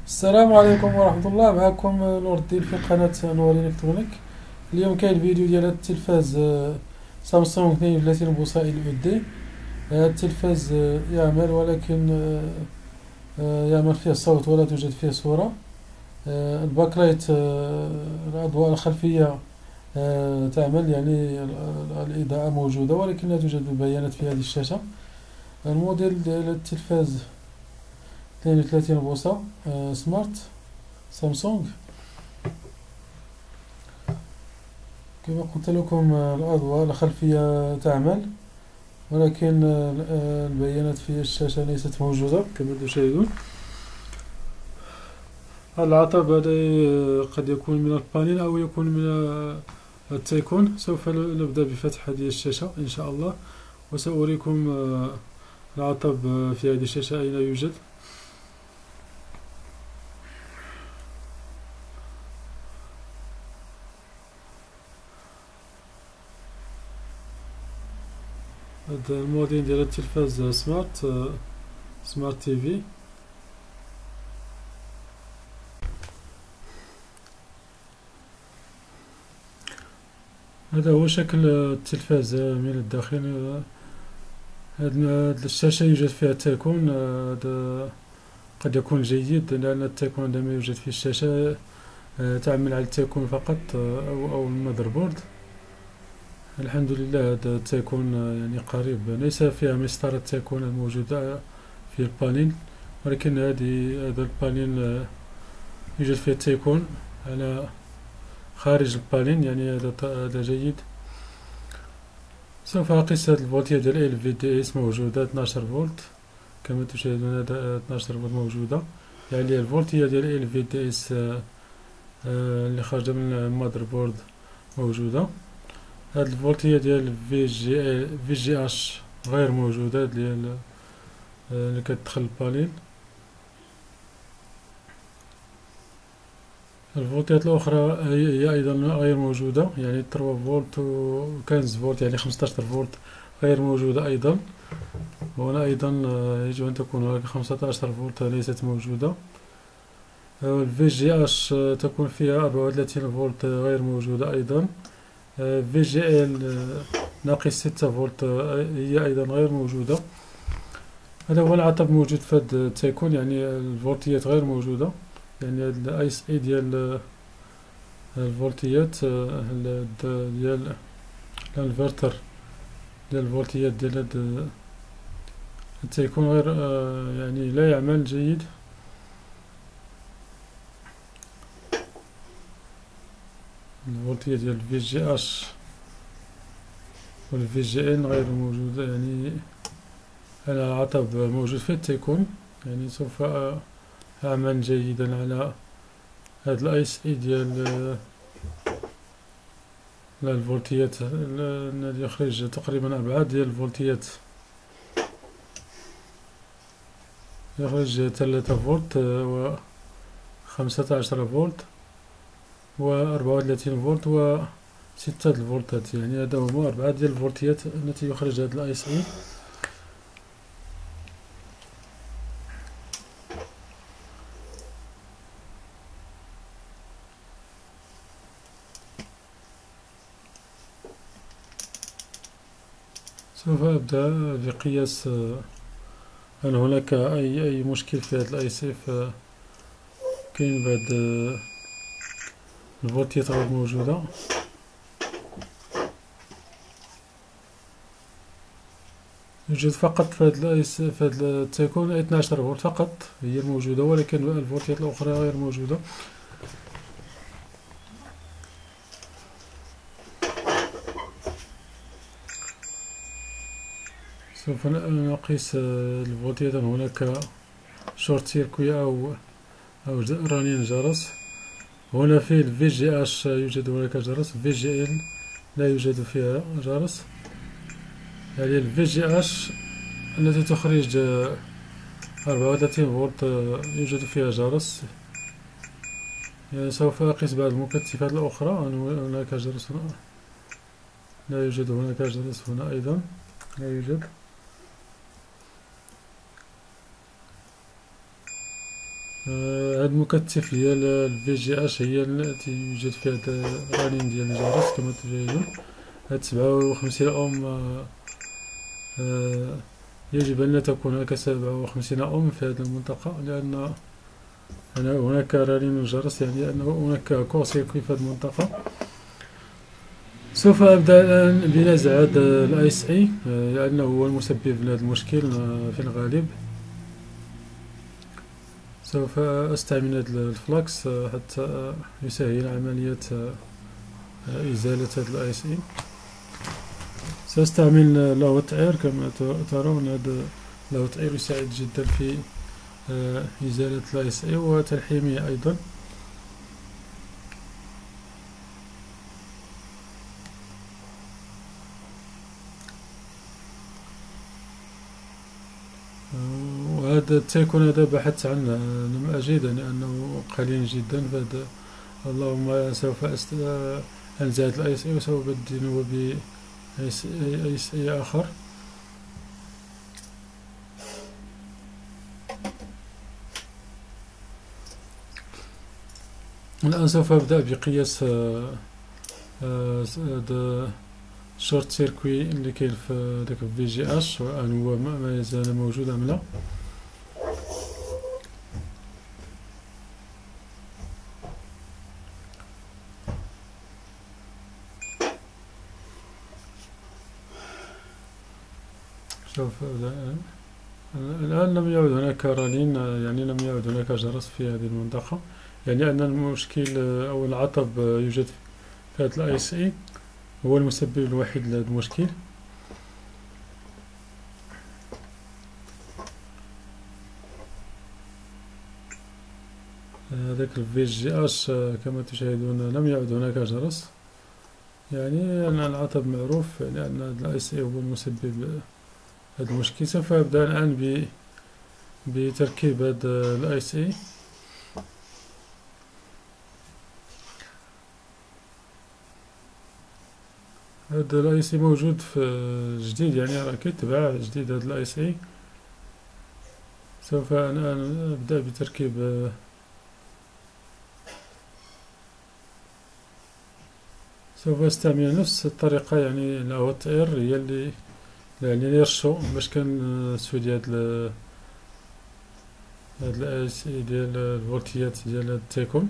السلام عليكم ورحمة الله. معكم نور الدين في قناة نور إلكترونيك. اليوم كاين الفيديو ديال هاد التلفاز سامسونج 32 بوصة ال دي. هاد التلفاز يعمل، ولكن يعمل فيه صوت ولا توجد فيه صورة. الباكلايت، الأضواء الخلفية تعمل، يعني الإضاءة موجودة، ولكن لا توجد بيانات في هذه الشاشة. الموديل ديال التلفاز 32 بوصة سمارت سامسونج. كما قلت لكم، الأضواء الخلفية تعمل، ولكن البيانات في الشاشة ليست موجودة كما تشاهدون. العطب هذا قد يكون من البانين أو يكون من التيكون. سوف نبدأ بفتح هذه الشاشة إن شاء الله، وسأريكم العطب في هذه الشاشة أين يوجد. هذا الموديل ديال التلفاز سمارت تي في. هذا هو شكل التلفاز من الداخل. هاد الشاشة يوجد فيها التيكون. هذا قد يكون جيد، لأن التيكون عندما يوجد في الشاشة تعمل على التيكون فقط، أو المذر بورد. الحمد لله هذا التيكون يعني قريب، ليس فيها مسطرة التيكون الموجودة في البانيل، ولكن هذا البانيل يوجد فيه التيكون على خارج البانيل، يعني هذا جيد. سوف أقيس هذه الفولتية ديال ال في دي اس موجودة 12 فولت كما تشاهدون. هذا 12 فولت موجودة، يعني الفولتية ديال ال في دي اس اللي خارجة من المذر بورد موجودة. هاد الفولتية ديال في جي اش غير موجودة، ديال اللي كتدخل البانيل. الفولتيات الأخرى هي أيضا غير موجودة، يعني 3 فولت و 15 فولت، يعني 15 فولت غير موجودة أيضا. وهنا أيضا يجب أن تكون هناك 15 فولت ليست موجودة. الفي جي اش تكون فيها 34 فولت غير موجودة أيضا. في جي ال ناقص 6 فولت هي أيضا غير موجودة. هذا هو العطب موجود في هاد التيكون، يعني الفولتيات غير موجودة، يعني هاد الاي اس اي ديال الفولتيات ديال الانفرتر ديال الفولتيات ديال هاد التيكون غير يعني لا يعمل جيد. الفولتية ديال الفي جي اش والفي جي ان غير موجودة، يعني العطب موجود في التيكون. يعني سوف أعمل جيدا على هاد الاي اس اي ديال الفولتيات الذي يخرج تقريبا أبعاد ديال الفولتيات. يخرج 3 فولت و 15 فولت و 34 فولت و 6 الفولتات، يعني هذا هما 4 ديال الفولتيات التي يخرج هذا الاي اس اي. سوف أبدأ بقياس هل هناك أي مشكل في هذا الاي اس اي. كاين بعض الفولتيات غير موجودة. يوجد فقط في هذا التيكون 12 فولت فقط هي الموجودة، ولكن الفولتيات الأخرى غير موجودة. سوف نقيس الفولتيات. هناك شورت سيركوي أو رنين جرس. هنا في الفي جي اش يوجد هناك جرس، في جي ال لا يوجد فيها جرس. يعني الفي جي اش التي تخرج 34 فولت يوجد فيها جرس. يعني سوف أقيس بعض المكثفات الأخرى. هناك جرس هنا، لا يوجد هناك جرس. هنا أيضا لا يوجد. هاد المكثف ديال الفي جي اش هي التي يوجد فيها هاد الرنين ديال الجرس كما تشاهدون. هاد 57 اوم يجب أن لا تكون هناك 57 اوم في هذه المنطقة، لأن هناك رنين الجرس، يعني أن هناك كور سيركوي في هذه المنطقة. سوف أبدأ الآن بنزع هذا الاي اس اي لأنه هو المسبب لهذا المشكل في الغالب. سوف أستعمل هذا الفلكس حتى يسهل عملية إزالة هذا الاي اس اي. سأستعمل لاوت اير كما ترون. هذا لاوت اير يساعد جدا في إزالة الاي اس اي وتلحيمه أيضا. وهذا التيكون هذا بحثت عنه لم أجده لأنه قليل جدا. فهذا اللهم سوف أنزع الاي اس اي وسوف أبدله ب اي اس اي آخر. الآن سوف أبدأ بقياس هذا شورت سيركوي اللي كاين في داك في جي اش، وأن هو ما يزال موجود أم لا. سوف أبدأ الآن. لم يعد هناك رنين، يعني لم يعد هناك جرس في هذه المنطقة، يعني أن المشكل أو العطب يوجد في هذا الاي اس اي، هو المسبب الوحيد لهذا المشكل. هذاك الفي جي اش كما تشاهدون لم يعد هناك جرس، يعني أن العطب معروف، يعني أن هذا الاي اس اي هو المسبب هذا المشكل. سوف أبدأ الآن بتركيب هذا الاي اس اي. هذا الاي اس اي موجود في جديد، يعني راه كيتباع جديد هذا الاي اس اي. سوف الآن أبدأ بتركيب سوف أستعمل نفس الطريقة، يعني الهوت اير هي اللي يعني نرشو باش كنسودي هاد الاي اس اي ديال الفولتيات ديال هاد التيكون.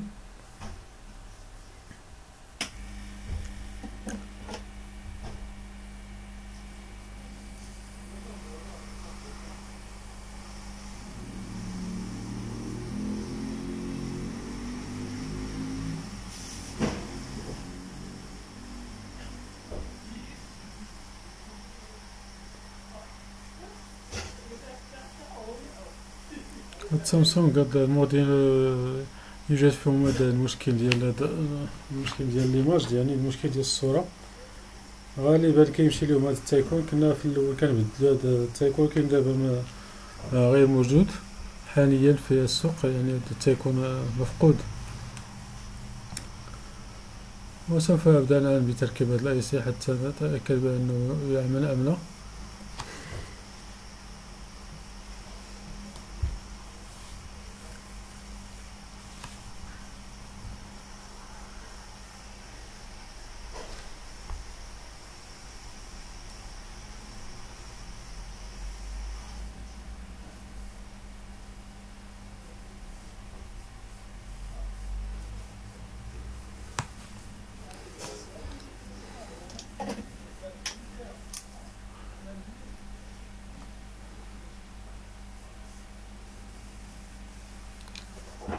سامسونج هاد الموديل يوجد فيهم هذا المشكل ديال المشكل ديال ليماج، يعني المشكل ديال الصورة. غالبا كيمشي لهم هذا التيكون. كنا في الاول كنبدلو هذا التيكون، كاين دابا غير موجود حاليا في السوق، يعني هذا التيكون مفقود. وسوف أبدأ الآن بتركيب هذا الاي سي حتى نتأكد بأنه يعمل أم لا.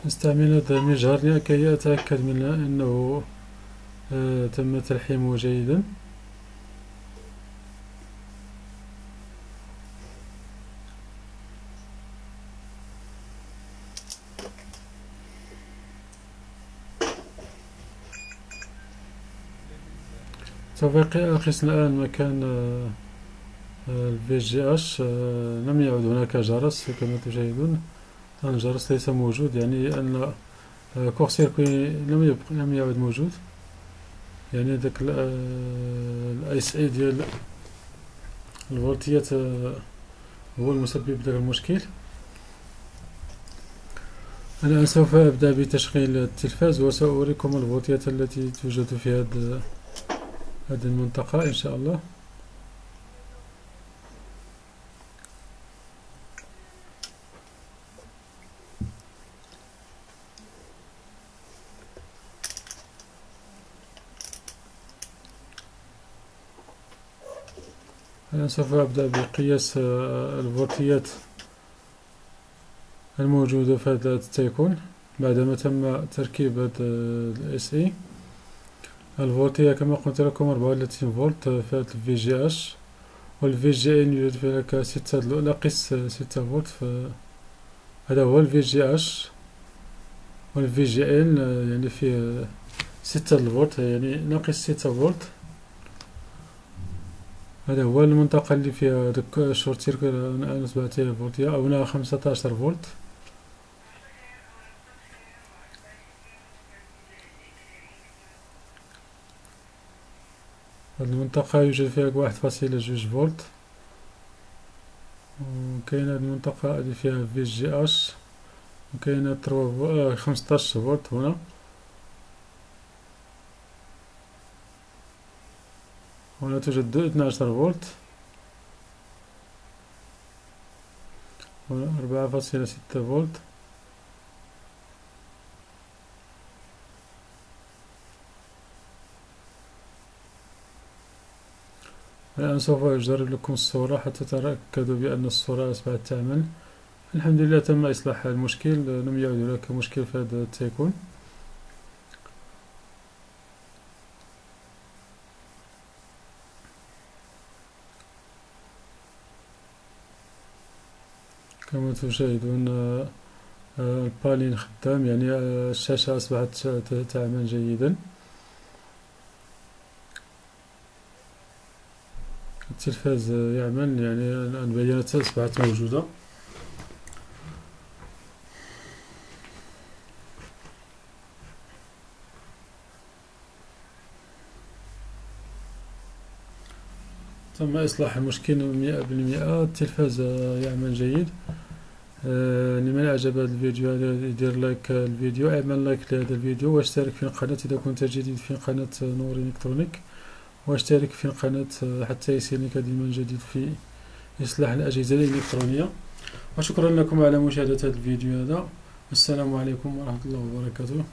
نستعمل هذا المجهر لكي أتأكد من أنه تم تلحيمه جيدا. سوف أقيس الآن مكان الفي جي اش. لم يعد هناك جرس كما تشاهدون. الجرس ليس موجود، يعني أن كور سيركوي لم يعد موجود، يعني داك الاي اس اي ديال الفولتيات هو المسبب لهذا المشكل. الآن سوف أبدأ بتشغيل التلفاز، وسأوريكم الفولتيات التي توجد في هذه المنطقة إن شاء الله. الآن سوف أبدأ بقياس الفولتيات الموجودة في هذا التيكون بعدما تم تركيب هذا ال SE. الفولتية كما قلت لكم 34 فولت في هذا ال VGH، وال VGN يوجد فيه لك 6 ناقص 6 فولت. هذا هو ال VGH، وال VGN يعني فيه 6 فولت، يعني ناقص 6 فولت. هذا هو المنطقة اللي فيها داك شورت سيركوت. أنا 17 فولتية أو هنا 15 فولت. هاد المنطقة يوجد فيها 1.2 فولت، وكاين هاد المنطقة اللي فيها VGH، وكاين 15 فولت هنا، وهنا توجد 12 فولت، هنا 4.6 فولت. الآن سوف أجرب لكم الصورة حتى تتأكدوا بأن الصورة أصبحت تعمل. الحمد لله تم إصلاح المشكل، لم يعد هناك مشكل في هذا التيكون. كما تشاهدون البالين خدام، يعني الشاشة أصبحت تعمل جيدا. التلفاز يعمل، يعني البيانات أصبحت موجودة. تم إصلاح المشكل 100%. التلفاز يعمل جيد. لمن أعجب هذا الفيديو يدير لايك الفيديو، اعمل لايك لهذا الفيديو، واشترك في القناة إذا كنت جديد في قناة نور إلكترونيك، واشترك في القناة حتى يصلك دائما جديد في إصلاح الأجهزة الإلكترونية. وشكرا لكم على مشاهدة هذا الفيديو هذا. السلام عليكم ورحمة الله وبركاته.